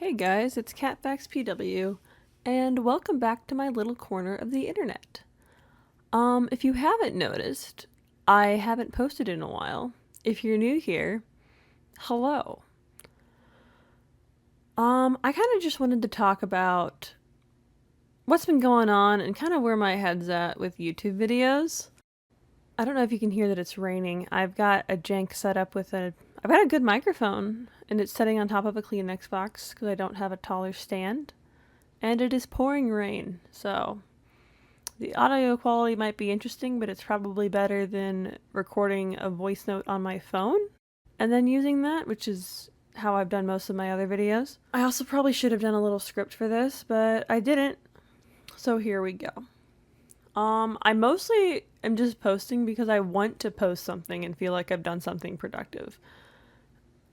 Hey guys, it's CatFactsPW, and welcome back to my little corner of the internet. If you haven't noticed, I haven't posted in a while. If you're new here, hello. I kind of just wanted to talk about what's been going on and kind of where my head's at with YouTube videos. I don't know if you can hear that it's raining. I've got a jank set up I've got a good microphone, and it's sitting on top of a Kleenex box because I don't have a taller stand. And it is pouring rain, so the audio quality might be interesting, but it's probably better than recording a voice note on my phone and then using that, which is how I've done most of my other videos. I also probably should have done a little script for this, but I didn't, so here we go. I mostly am just posting because I want to post something and feel like I've done something productive.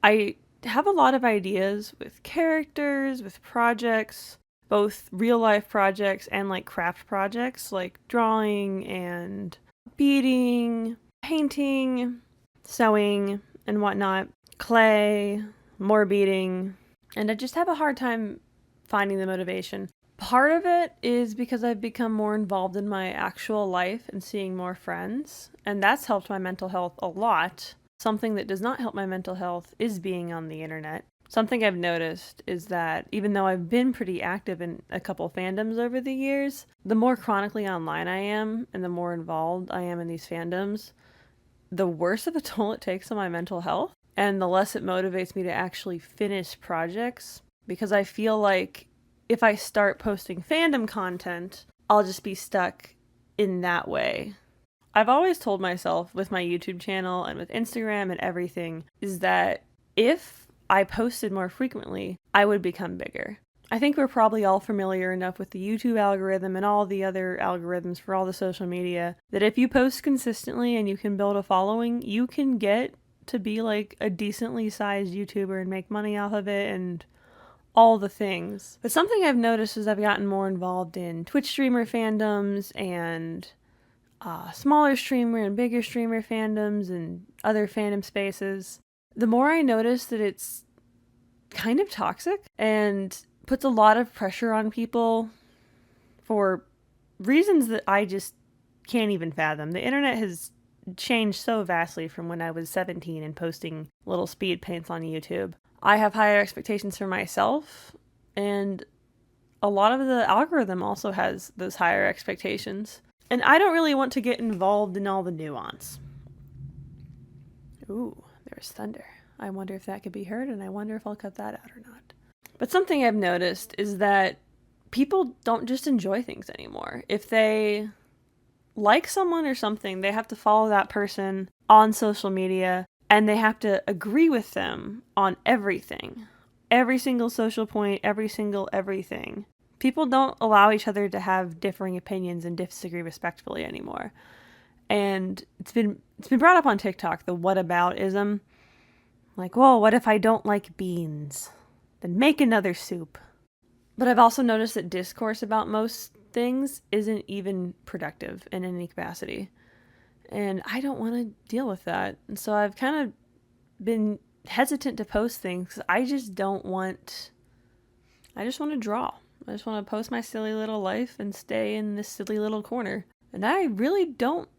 I have a lot of ideas with characters, with projects, both real life projects and like craft projects, like drawing and beading, painting, sewing, and whatnot, clay, more beading, and I just have a hard time finding the motivation. Part of it is because I've become more involved in my actual life and seeing more friends, and that's helped my mental health a lot. Something that does not help my mental health is being on the internet. Something I've noticed is that even though I've been pretty active in a couple fandoms over the years, the more chronically online I am and the more involved I am in these fandoms, the worse of a toll it takes on my mental health and the less it motivates me to actually finish projects, because I feel like if I start posting fandom content, I'll just be stuck in that way. I've always told myself with my YouTube channel and with Instagram and everything is that if I posted more frequently, I would become bigger. I think we're probably all familiar enough with the YouTube algorithm and all the other algorithms for all the social media that if you post consistently and you can build a following, you can get to be like a decently sized YouTuber and make money off of it and all the things. But something I've noticed is I've gotten more involved in Twitch streamer fandoms and smaller streamer and bigger streamer fandoms and other fandom spaces. The more I notice that it's kind of toxic and puts a lot of pressure on people for reasons that I just can't even fathom. The internet has changed so vastly from when I was 17 and posting little speed paints on YouTube. I have higher expectations for myself, and a lot of the algorithm also has those higher expectations. And I don't really want to get involved in all the nuance. Ooh, there's thunder. I wonder if that could be heard, and I wonder if I'll cut that out or not. But something I've noticed is that people don't just enjoy things anymore. If they like someone or something, they have to follow that person on social media, and they have to agree with them on everything. Every single social point, every single everything. People don't allow each other to have differing opinions and disagree respectfully anymore. And it's been brought up on TikTok, the whataboutism. Like, well, what if I don't like beans? Then make another soup. But I've also noticed that discourse about most things isn't even productive in any capacity. And I don't want to deal with that. And so I've kind of been hesitant to post things because I just want to draw. I just want to post my silly little life and stay in this silly little corner. And I really don't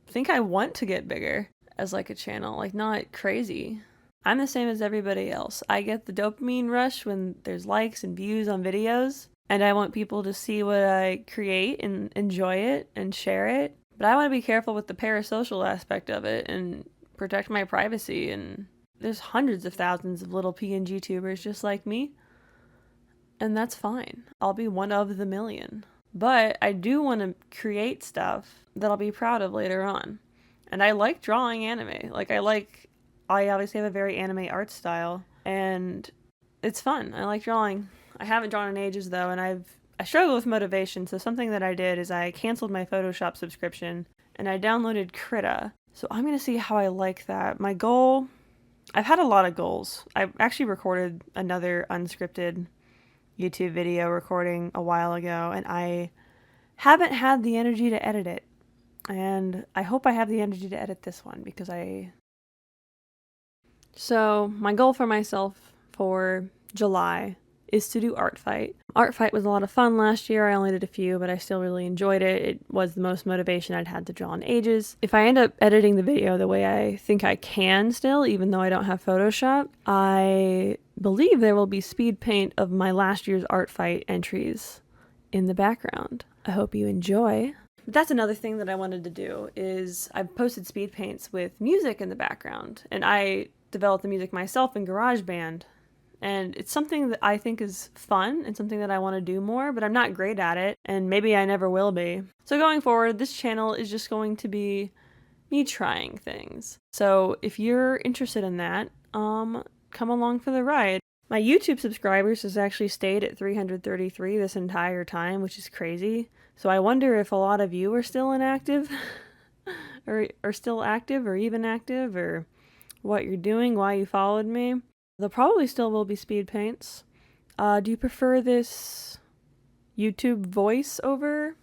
think I want to get bigger as like a channel, like not crazy. I'm the same as everybody else. I get the dopamine rush when there's likes and views on videos, and I want people to see what I create and enjoy it and share it. But I want to be careful with the parasocial aspect of it and protect my privacy. And there's hundreds of thousands of little PNG tubers just like me. And that's fine. I'll be one of the million. But I do want to create stuff that I'll be proud of later on. And I like drawing anime. I obviously have a very anime art style. And it's fun. I like drawing. I haven't drawn in ages though, and I struggle with motivation, so something that I did is I canceled my Photoshop subscription and I downloaded Krita. So I'm going to see how I like that. My goal, I've had a lot of goals. I actually recorded another unscripted YouTube video recording a while ago, and I haven't had the energy to edit it. And I hope I have the energy to edit this one because So my goal for myself for July is to do Art Fight. Art Fight was a lot of fun last year. I only did a few, but I still really enjoyed it. It was the most motivation I'd had to draw in ages. If I end up editing the video the way I think I can still, even though I don't have Photoshop, I believe there will be speed paint of my last year's Art Fight entries in the background. I hope you enjoy. That's another thing that I wanted to do is I've posted speed paints with music in the background, and I developed the music myself in GarageBand, and it's something that I think is fun and something that I want to do more, but I'm not great at it, and maybe I never will be. So going forward, this channel is just going to be me trying things. So if you're interested in that, come along for the ride. My YouTube subscribers has actually stayed at 333 this entire time, which is crazy. So I wonder if a lot of you are still inactive, or still active, or even active, or what you're doing, why you followed me. There probably still will be speed paints. Do you prefer this YouTube voice over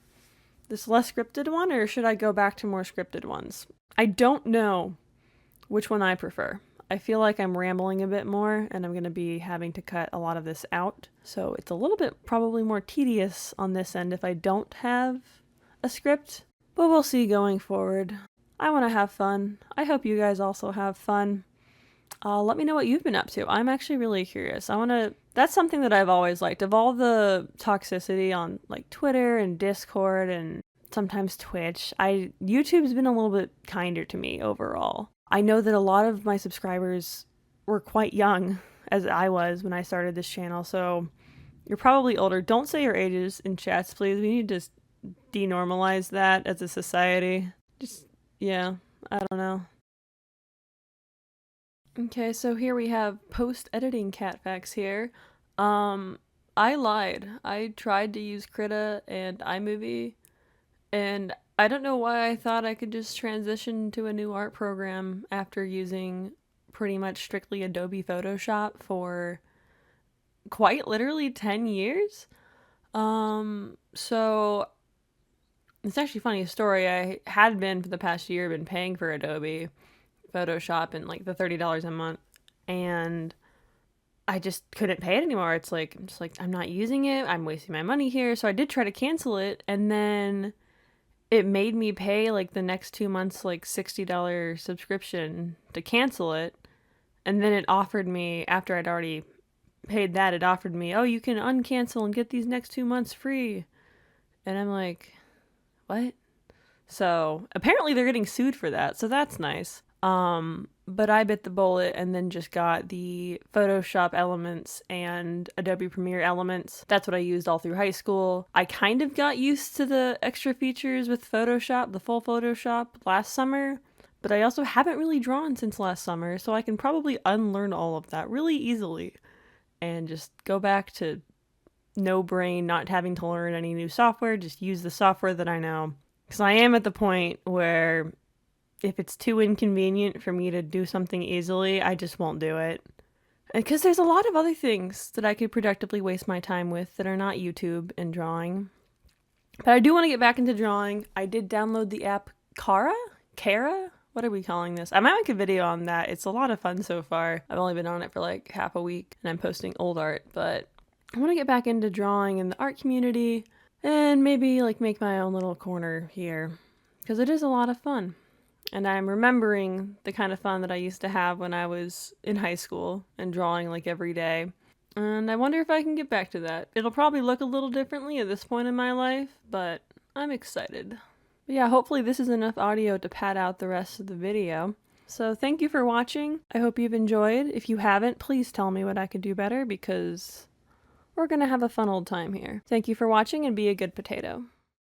this less scripted one, or should I go back to more scripted ones? I don't know which one I prefer. I feel like I'm rambling a bit more, and I'm going to be having to cut a lot of this out. So it's a little bit probably more tedious on this end if I don't have a script, but we'll see going forward. I want to have fun. I hope you guys also have fun. Let me know what you've been up to. I'm actually really curious. That's something that I've always liked. Of all the toxicity on like Twitter and Discord and sometimes Twitch, YouTube's been a little bit kinder to me overall. I know that a lot of my subscribers were quite young, as I was when I started this channel, so you're probably older. Don't say your ages in chats, please. We need to denormalize that as a society. Yeah, I don't know. Okay, so here we have post-editing cat facts here. I lied. I tried to use Krita and iMovie, and I don't know why I thought I could just transition to a new art program after using pretty much strictly Adobe Photoshop for quite literally 10 years. So it's actually a funny story. I had been for the past year been paying for Adobe Photoshop and like the $30 a month, and I just couldn't pay it anymore. It's like, I'm just like, I'm not using it. I'm wasting my money here. So I did try to cancel it, and then it made me pay like the next 2 months like $60 subscription to cancel it. And then it offered me, after I'd already paid that, it offered me, oh, you can uncancel and get these next 2 months free. And I'm like, what? So apparently they're getting sued for that, so that's nice. But I bit the bullet and then just got the Photoshop Elements and Adobe Premiere Elements. That's what I used all through high school. I kind of got used to the extra features with Photoshop, the full Photoshop, last summer, but I also haven't really drawn since last summer, so I can probably unlearn all of that really easily and just go back to no brain, not having to learn any new software, just use the software that I know. Because I am at the point where if it's too inconvenient for me to do something easily, I just won't do it. Because there's a lot of other things that I could productively waste my time with that are not YouTube and drawing. But I do want to get back into drawing. I did download the app Kara? What are we calling this? I might make a video on that. It's a lot of fun so far. I've only been on it for like half a week, and I'm posting old art, but I want to get back into drawing in the art community and maybe like make my own little corner here, because it is a lot of fun. And I'm remembering the kind of fun that I used to have when I was in high school and drawing like every day. And I wonder if I can get back to that. It'll probably look a little differently at this point in my life, but I'm excited. But yeah, hopefully this is enough audio to pad out the rest of the video. So thank you for watching. I hope you've enjoyed. If you haven't, please tell me what I could do better, because we're gonna have a fun old time here. Thank you for watching, and be a good potato.